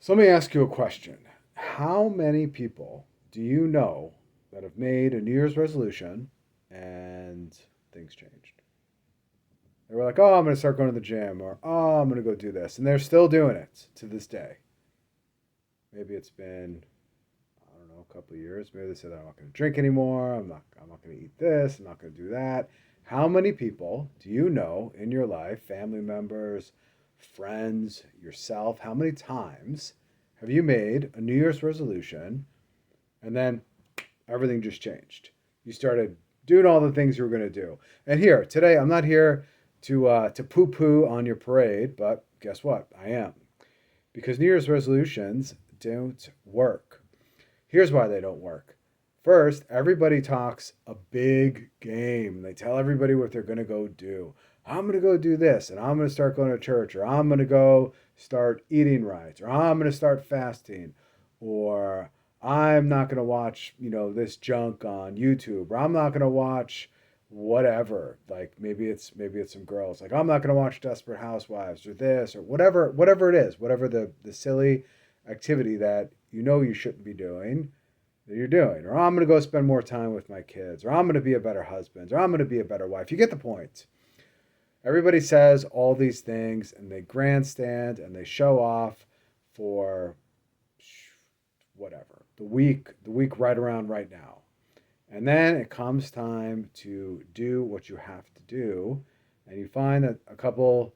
So let me ask you a question. How many people do you know that have made a New Year's resolution and things changed? They were like, oh, I'm going to start going to the gym, or oh, I'm going to go do this. And they're still doing it to this day. Maybe it's been, I don't know, a couple of years. Maybe they said, I'm not going to drink anymore. I'm not going to eat this. I'm not going to do that. How many people do you know in your life, family members, friends, yourself? How many times have you made a New Year's resolution and then everything just changed? You started doing all the things you were going to do. And here today, I'm not here to poo poo on your parade, but guess what? I am, because New Year's resolutions don't work. Here's why they don't work. First, everybody talks a big game. They tell everybody what they're going to go do. I'm going to go do this, and I'm going to start going to church, or I'm going to go start eating right, or I'm going to start fasting, or I'm not going to watch, this junk on YouTube, or I'm not going to watch whatever. Like maybe it's some girls. Like I'm not going to watch Desperate Housewives or this or whatever it is, whatever the silly activity that you shouldn't be doing that you're doing. Or I'm going to go spend more time with my kids, or I'm going to be a better husband, or I'm going to be a better wife. You get the point. Everybody says all these things and they grandstand and they show off for whatever, the week right around right now. And then it comes time to do what you have to do, and you find that a couple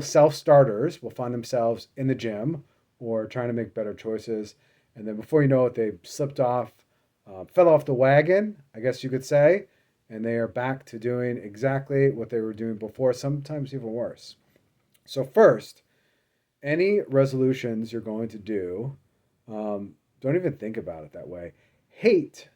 self-starters will find themselves in the gym or trying to make better choices, and then before you know it, they slipped off, fell off the wagon, I guess you could say, and they are back to doing exactly what they were doing before, sometimes even worse. So first, any resolutions you're going to do, don't even think about it that way. Hate,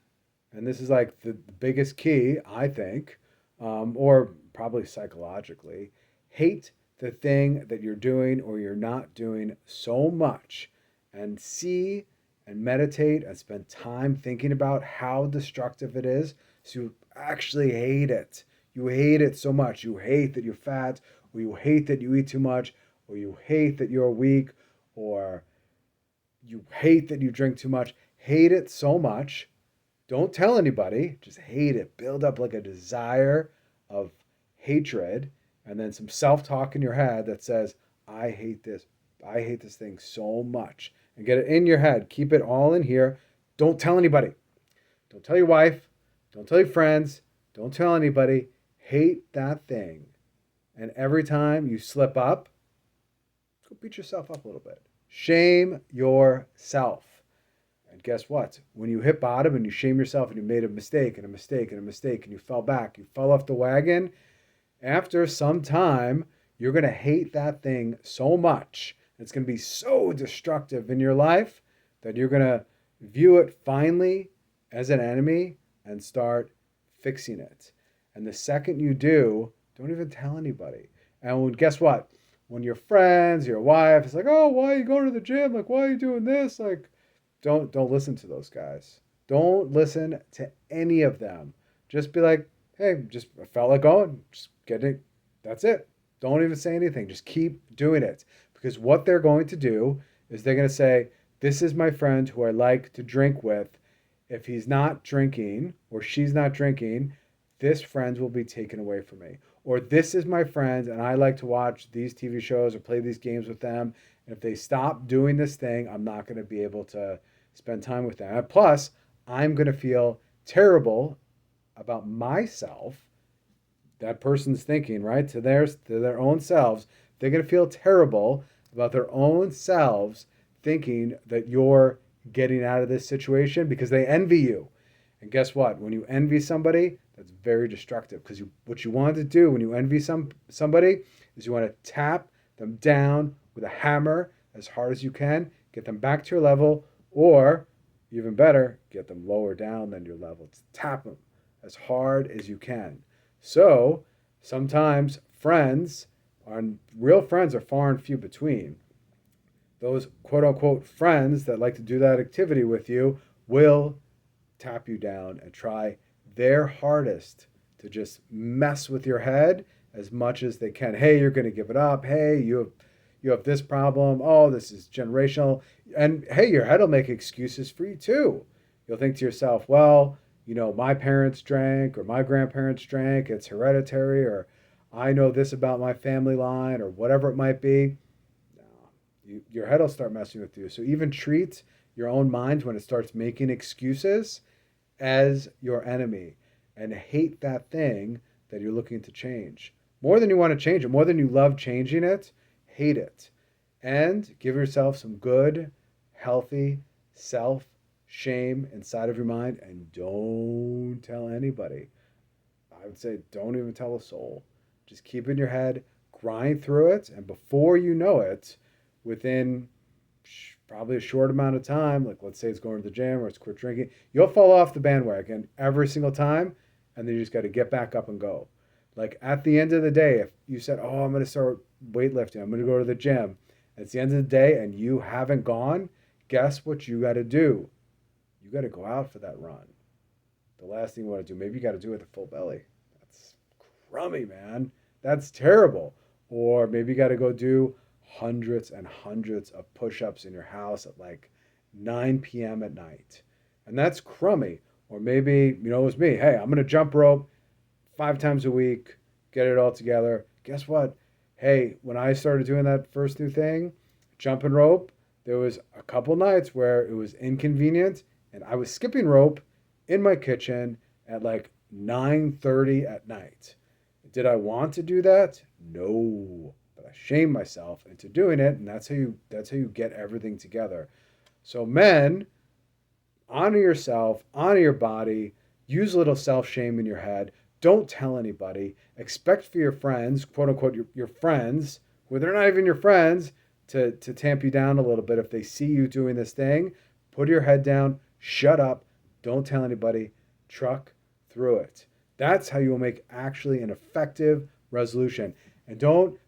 and this is like the biggest key, I think, or probably psychologically, hate the thing that you're doing or you're not doing so much, and see and meditate and spend time thinking about how destructive it is. So you actually hate it. You hate it so much. You hate that you're fat, or you hate that you eat too much, or you hate that you're weak, or you hate that you drink too much. Hate it so much, don't tell anybody, just hate it. Build up like a desire of hatred, and then some self talk in your head that says, I hate this. I hate this thing so much. And get it in your head. Keep it all in here. Don't tell anybody. Don't tell your wife. Don't tell your friends. Don't tell anybody. Hate that thing. And every time you slip up, go beat yourself up a little bit. Shame yourself. And guess what? When you hit bottom and you shame yourself and you made a mistake and a mistake and a mistake and you fell back, you fell off the wagon, after some time, you're going to hate that thing so much. It's going to be so destructive in your life that you're going to view it finally as an enemy and start fixing it. And the second you do, don't even tell anybody. And guess what? When your friends, your wife, is like, oh, why are you going to the gym? Like, why are you doing this? Like, don't listen to those guys. Don't listen to any of them. Just be like, hey, just I felt like going. Just get it. That's it. Don't even say anything. Just keep doing it. Because what they're going to do is they're going to say, this is my friend who I like to drink with. If he's not drinking or she's not drinking, this friend will be taken away from me. Or this is my friend and I like to watch these TV shows or play these games with them. And if they stop doing this thing, I'm not going to be able to spend time with them. And plus, I'm going to feel terrible about myself. That person's thinking, right? To their own selves. They're going to feel terrible about their own selves thinking that you're getting out of this situation because they envy you. And guess what? When you envy somebody, that's very destructive because what you want to do when you envy somebody is you want to tap them down with a hammer as hard as you can, get them back to your level, or even better, get them lower down than your level. Tap them as hard as you can. So sometimes real friends are far and few between. Those quote unquote friends that like to do that activity with you will tap you down and try their hardest to just mess with your head as much as they can. Hey, you're going to give it up. Hey, you have this problem. Oh, this is generational. And hey, your head will make excuses for you too. You'll think to yourself, well, my parents drank or my grandparents drank, it's hereditary, or I know this about my family line, or whatever it might be. No, your head will start messing with you. So even treat your own mind when it starts making excuses as your enemy, and hate that thing that you're looking to change. More than you want to change it, more than you love changing it, hate it. And give yourself some good, healthy self shame inside of your mind, and don't tell anybody. I would say don't even tell a soul. Just keep it in your head, grind through it, and before you know it, within probably a short amount of time, like let's say it's going to the gym or it's quit drinking, you'll fall off the bandwagon every single time, and then you just got to get back up and go. Like at the end of the day, if you said, "Oh, I'm going to start weightlifting, I'm going to go to the gym," and it's the end of the day and you haven't gone, guess what you got to do? You got to go out for that run. The last thing you want to do, maybe you got to do it with a full belly. That's crummy, man. That's terrible. Or maybe you got to go do hundreds and hundreds of push ups in your house at like 9 p.m. at night. And that's crummy. Or maybe, it was me. Hey, I'm going to jump rope 5 times a week, get it all together. Guess what? Hey, when I started doing that first new thing, jumping rope, there was a couple nights where it was inconvenient and I was skipping rope in my kitchen at like 9:30 at night. Did I want to do that? No, but I shamed myself into doing it, and that's how you get everything together. So men, honor yourself, honor your body, use a little self-shame in your head. Don't tell anybody. Expect for your friends, quote unquote, your friends, where they're not even your friends, to tamp you down a little bit if they see you doing this thing. Put your head down, shut up, don't tell anybody, truck through it. That's how you will make actually an effective resolution. And don't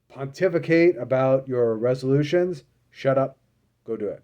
pontificate about your resolutions. Shut up, go do it.